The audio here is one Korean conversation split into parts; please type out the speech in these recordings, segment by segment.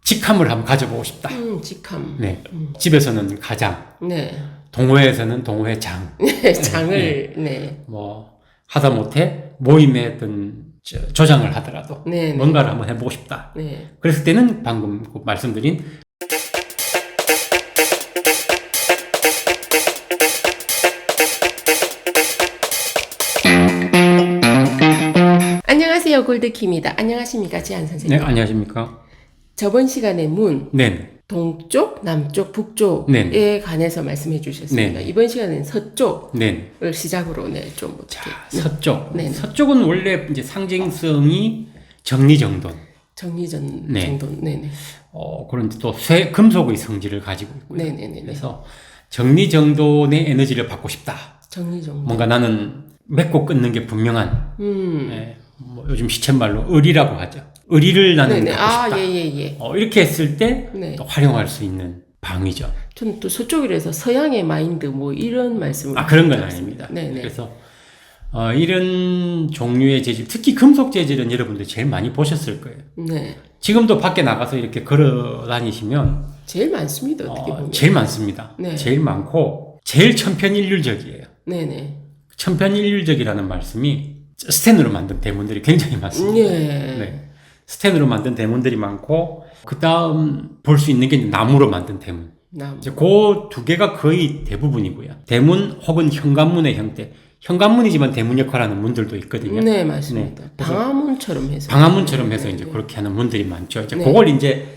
직함을 한번 가져보고 싶다. 직함. 네. 집에서는 가장, 네. 동호회에서는 동호회장. 네, 장을, 네. 뭐, 하다못해 모임의 어떤 조장을 하더라도 네, 뭔가를 한번 해보고 싶다. 네. 그랬을 때는 방금 말씀드린 안녕하세요, 골드키입니다. 안녕하십니까, 지한 선생님. 네, 안녕하십니까? 저번 시간에 문, 네. 동쪽, 남쪽, 북쪽에 네. 관해서 말씀해 주셨습니다. 네. 이번 시간에는 서쪽을 네. 시작으로 좀 어떻게. 서쪽. 네. 서쪽은 원래 이제 상징성이 정리정돈. 정리전 네. 정도. 네네. 그런데 또 금속의 성질을 가지고 있고요. 네네네. 그래서 정리정돈의 에너지를 받고 싶다. 정리정돈. 뭔가 나는 맺고 끊는 게 분명한. 예, 뭐 요즘 시쳇말로 의리라고 하죠. 의리를 나는 네네. 갖고 싶다. 예. 이렇게 했을 때 네. 또 활용할 수 있는 방위죠. 저는 또 서쪽이라서 서양의 마인드 뭐 이런 말씀을. 그런 건 아닙니다. 네네. 그래서 이런 종류의 재질, 특히 금속 재질은 여러분들 제일 많이 보셨을 거예요. 네. 지금도 밖에 나가서 이렇게 걸어 다니시면 제일 많습니다. 어떻게 보면. 제일 많습니다. 네. 제일 많고 제일 천편일률적이에요. 네네. 천편일률적이라는 말씀이 스텐으로 만든 대문들이 굉장히 많습니다. 네. 스텐으로 만든 대문들이 많고 그 다음 볼 수 있는 게 나무로 만든 대문. 이제 그 두 개가 거의 대부분이고요. 대문 혹은 현관문의 형태. 현관문이지만 대문 역할하는 문들도 있거든요. 네, 맞습니다. 네. 방화문처럼 해서. 방화문처럼 해서 네, 이제 네. 그렇게 하는 문들이 많죠. 이제 네. 그걸 이제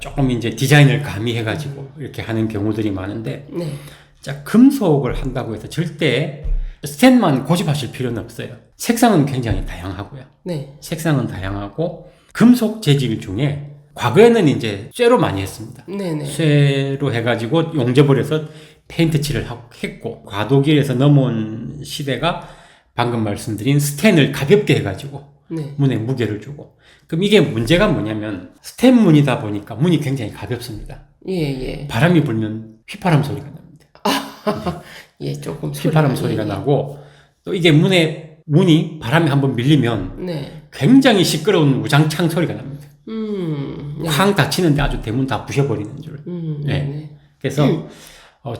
조금 이제 디자인을 가미해가지고 이렇게 하는 경우들이 많은데, 네. 자, 금속을 한다고 해서 절대 스텐만 고집하실 필요는 없어요. 색상은 굉장히 다양하고요. 네. 색상은 다양하고 금속 재질 중에 과거에는 이제 쇠로 많이 했습니다. 네네. 쇠로 해가지고 용접을 해서 페인트 칠을 했고, 과도기에서 넘어온 시대가 방금 말씀드린 스텐을 가볍게 해가지고 네. 문에 무게를 주고. 그럼 이게 문제가 뭐냐면 스텐 문이다 보니까 문이 굉장히 가볍습니다. 예. 바람이 불면 휘파람 소리가 납니다. 예, 조금 휘파람 소리가 나고, 또 이게 문이 바람에 한번 밀리면 네. 굉장히 시끄러운 우장창 소리가 납니다. 네. 쾅 닫히는데 아주 대문 다 부셔버리는 줄. 네. 그래서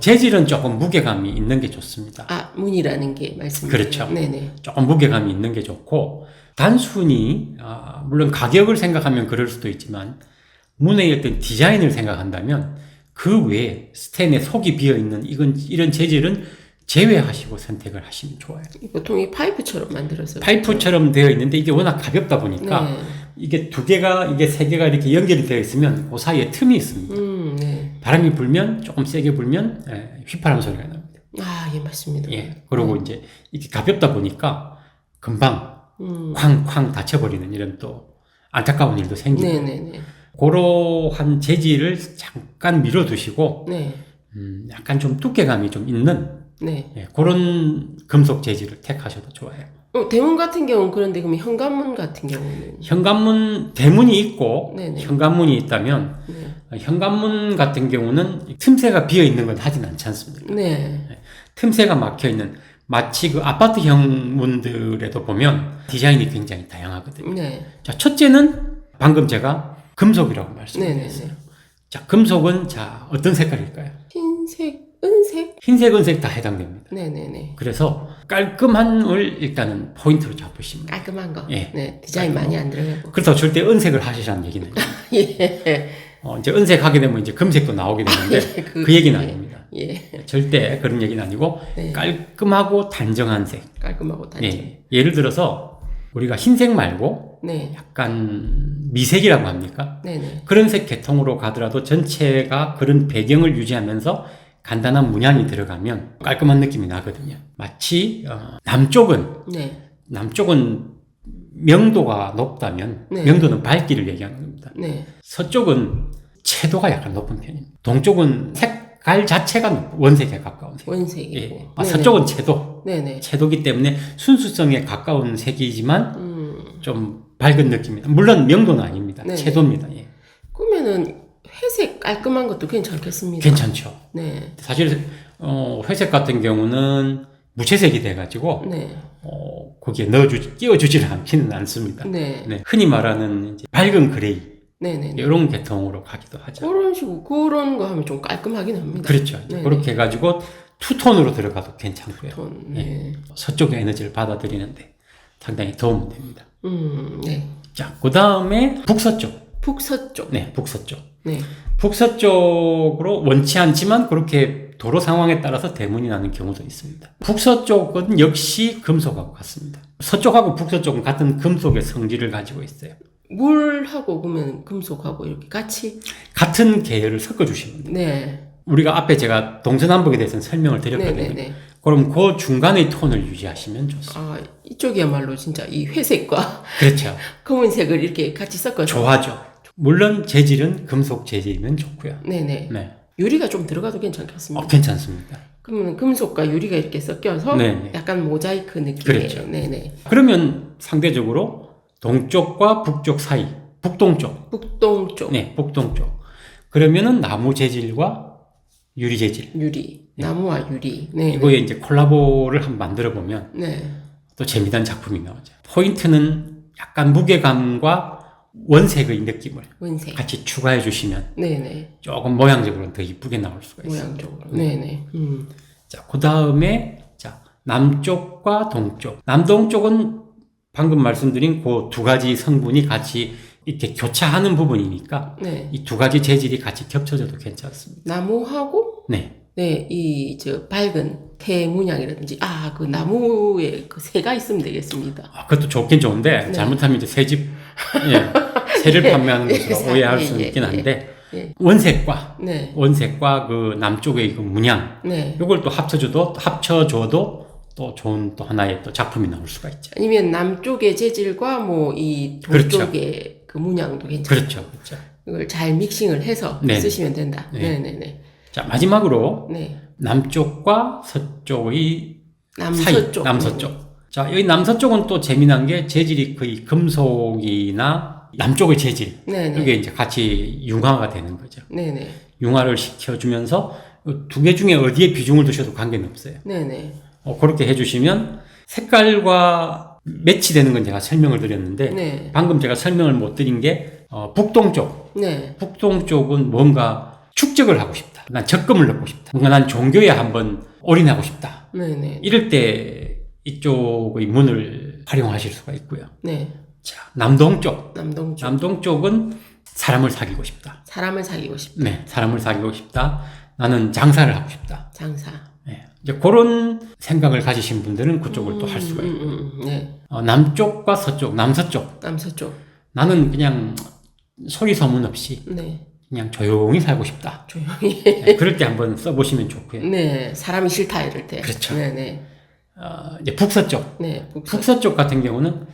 재질은 조금 무게감이 있는 게 좋습니다. 문이라는 게 말씀이세요. 그렇죠. 네네. 조금 무게감이 있는 게 좋고, 단순히 물론 가격을 생각하면 그럴 수도 있지만 문의 어떤 디자인을 생각한다면 그 외에 스텐에 속이 비어있는 이런 재질은 제외하시고 선택을 하시면 좋아요. 보통 이 파이프처럼 만들어서. 파이프처럼 되어 있는데 이게 워낙 가볍다 보니까 네. 이게 이게 세 개가 이렇게 연결이 되어 있으면 그 사이에 틈이 있습니다. 네. 바람이 불면, 조금 세게 불면 휘파람 소리가 납니다. 예, 맞습니다. 그리고 이제 이게 가볍다 보니까 금방 쾅쾅 닫혀버리는 이런 또 안타까운 일도 생기고. 네네네. 그러한 재질을 잠깐 밀어두시고, 네. 약간 좀 두께감이 좀 있는, 네. 그런 금속 재질을 택하셔도 좋아요. 대문 같은 경우는 그런데 그럼 현관문 같은 경우는? 대문이 있고, 네네. 현관문이 있다면, 네. 현관문 같은 경우는 틈새가 비어있는 건 하진 않지 않습니까? 네. 틈새가 막혀있는, 마치 그 아파트형 문들에도 보면 디자인이 굉장히 다양하거든요. 네. 자, 첫째는 방금 제가 금속이라고 말씀드렸어요. 네네네. 자, 금속은 어떤 색깔일까요? 흰색, 은색? 흰색, 은색 다 해당됩니다. 네네네. 그래서 깔끔함을 일단은 포인트로 잡으시면 돼요. 깔끔한 거. 예. 네. 디자인 많이 안 들어가고. 그렇다고 절대 은색을 하시라는 얘기는 예. 이제 은색 하게 되면 이제 금색도 나오게 되는데 그 얘기는 아닙니다. 예. 절대 그런 얘기는 아니고 네. 깔끔하고 단정한 색. 깔끔하고 단정. 예를 들어서 우리가 흰색 말고 네. 약간 미색이라고 합니까? 네네. 그런 색 계통으로 가더라도 전체가 그런 배경을 유지하면서 간단한 문양이 들어가면 깔끔한 느낌이 나거든요. 마치 남쪽은 명도가 높다면 네. 명도는 밝기를 얘기하는 겁니다. 네. 서쪽은 채도가 약간 높은 편입니다. 동쪽은 색깔 자체가 원색에 가까운 색. 원색이고. 서쪽은 채도. 네네. 채도기 때문에 순수성에 가까운 색이지만 좀 밝은 느낌입니다. 물론 명도는 아닙니다. 네네. 채도입니다. 그러면은 회색 깔끔한 것도 괜찮겠습니다. 괜찮죠. 네. 사실 회색 같은 경우는 무채색이 돼가지고 네. 거기에 끼워주지는 않지는 않습니다. 네. 흔히 말하는 이제 밝은 그레이, 네네. 이런 계통으로 가기도 하죠. 그런 식으로 그런 거 하면 좀 깔끔하긴 합니다. 그렇죠. 네네. 그렇게 해가지고 투톤으로 들어가도 괜찮고요. 톤, 예. 네. 서쪽의 에너지를 받아들이는데 상당히 도움이 됩니다. 네. 자, 그 다음에 북서쪽. 북서쪽. 네, 북서쪽. 네. 북서쪽으로 원치 않지만 그렇게 도로 상황에 따라서 대문이 나는 경우도 있습니다. 북서쪽은 역시 금속하고 같습니다. 서쪽하고 북서쪽은 같은 금속의 성질을 가지고 있어요. 물하고 그러면 금속하고 이렇게 같이. 같은 계열을 섞어주시면 돼요. 네. 우리가 앞에 제가 동서남북에 대해서는 설명을 드렸거든요. 네네네. 그럼 그 중간의 톤을 유지하시면 좋습니다. 아, 이쪽이야말로 진짜 이 회색과 그렇죠. 검은색을 이렇게 같이 섞어서. 좋아하죠. 물론 재질은 금속 재질이면 좋고요. 네네. 네. 유리가 좀 들어가도 괜찮겠습니다. 괜찮습니다. 그러면 금속과 유리가 이렇게 섞여서 네네. 약간 모자이크 느낌의. 그렇죠. 네네. 그러면 상대적으로 동쪽과 북쪽 사이, 북동쪽. 북동쪽. 네, 북동쪽. 그러면은 나무 재질과 유리 재질. 유리. 나무와 유리. 네. 이거에 이제 콜라보를 한번 만들어 보면 네. 또 재미난 작품이 나오죠. 포인트는 약간 무게감과 원색의 느낌을 원색. 같이 추가해 주시면 네네. 조금 모양적으로는 더 이쁘게 나올 수가 있어요. 모양적으로. 네네. 자, 그 다음에 자, 남쪽과 동쪽. 남동쪽은 방금 말씀드린 그 두 가지 성분이 같이 이렇게 교차하는 부분이니까 네. 이 두 가지 재질이 같이 겹쳐져도 괜찮습니다. 나무하고 네. 네, 이 밝은 태 문양이라든지 그 나무에 그 새가 있으면 되겠습니다. 그것도 좋긴 좋은데 네. 잘못하면 이제 새집 새를 판매하는 것으로 오해할 수 있긴 한데 예. 원색과 네. 그 남쪽의 그 문양 네. 이걸 또 합쳐줘도 또 좋은 또 하나의 또 작품이 나올 수가 있죠. 아니면 남쪽의 재질과 뭐 이 그렇죠. 동쪽의 그 문양도 괜찮아요. 그렇죠. 이걸 잘 믹싱을 해서 네. 쓰시면 된다. 네. 네네네. 자, 마지막으로 네. 남쪽과 서쪽의 남서쪽. 남서쪽. 자, 여기 남서쪽은 또 재미난 게 재질이 거의 금속이나 남쪽의 재질. 네네. 이게 이제 같이 융화가 되는 거죠. 네네. 융화를 시켜주면서 두 개 중에 어디에 비중을 두셔도 관계는 없어요. 네네. 그렇게 해주시면 색깔과 매치되는 건 제가 설명을 드렸는데 네. 방금 제가 설명을 못 드린 게 북동쪽. 네. 북동쪽은 뭔가 축적을 하고 싶다. 난 적금을 넣고 싶다. 뭔가 난 종교에 한번 올인하고 싶다. 네네. 이럴 때 이쪽의 문을 활용하실 수가 있고요. 네. 자, 남동쪽. 남동쪽. 남동쪽은 사람을 사귀고 싶다. 사람을 사귀고 싶다. 네, 사람을 사귀고 싶다. 나는 장사를 하고 싶다. 장사. 네, 이제 그런 생각을 가지신 분들은 그쪽을 또 할 수가 있고. 네. 남쪽과 서쪽, 남서쪽. 남서쪽. 나는 그냥 소리 소문 없이 네. 그냥 조용히 살고 싶다. 조용히. 네, 그럴 때 한번 써보시면 좋고요. 네. 사람이 싫다 이럴 때. 그렇죠. 네네. 이제 북서쪽. 네. 북서쪽 같은 경우는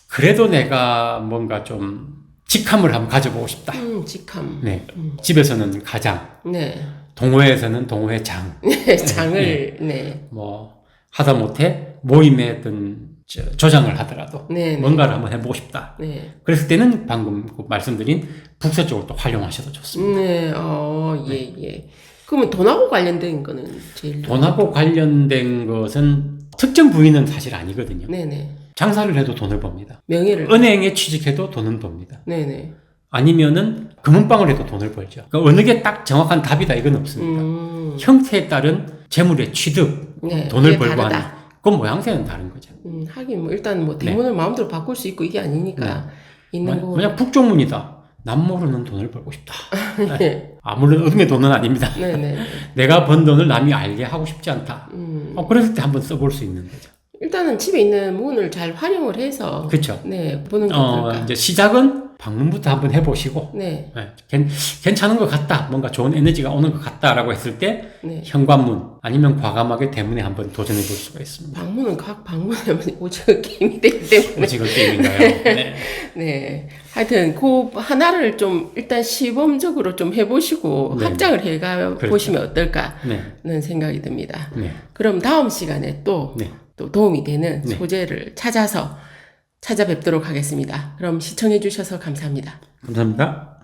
그래도 내가 뭔가 좀 직함을 한번 가져보고 싶다. 직함. 네. 집에서는 가장, 네. 동호회에서는 동호회장. 네. 장을. 네. 뭐 하다못해 모임에 어떤 조장을 하더라도 네. 뭔가를 한번 해보고 싶다. 네. 그랬을 때는 방금 말씀드린 북서쪽을 또 활용하셔도 좋습니다. 네. 예. 그러면 돈하고 관련된 거는 제일. 돈하고 관련된 것은 특정 부위는 사실 아니거든요. 네네. 장사를 해도 돈을 법니다. 명예를. 은행에 취직해도 돈은 법니다. 네네. 아니면은 금은방을 해도 돈을 벌죠. 그러니까 어느 게 딱 정확한 답이다 이건 없습니다. 형태에 따른 재물의 취득, 네, 돈을 그게 벌고 하는 다르다. 그 모양새는 다른 거죠. 하긴 뭐 일단 뭐 대문을 마음대로 바꿀 수 있고 이게 아니니까 있는 거. 그냥 북쪽문이다. 남 모르는 돈을 벌고 싶다. 네. 물론 어둠의 돈은 아닙니다. 네네. 내가 번 돈을 남이 알게 하고 싶지 않다. 그랬을 때 한번 써볼 수 있는 거죠. 일단은 집에 있는 문을 잘 활용을 해서. 그렇죠. 네, 보는 게 어떨까. 이제 시작은 방문부터 한번 해보시고, 네. 괜찮은 것 같다. 뭔가 좋은 에너지가 오는 것 같다라고 했을 때, 네. 현관문, 아니면 과감하게 대문에 한번 도전해 볼 수가 있습니다. 방문은 각 방문하면 오징어 게임이 되기 때문에. 오징어 게임인가요? 네. 네. 하여튼, 그 하나를 좀 일단 시범적으로 좀 해보시고 네. 확장을 해가 보시면 어떨까는 네. 생각이 듭니다. 네. 그럼 다음 시간에 또 도움이 되는 네. 소재를 찾아서 찾아뵙도록 하겠습니다. 그럼 시청해 주셔서 감사합니다. 감사합니다.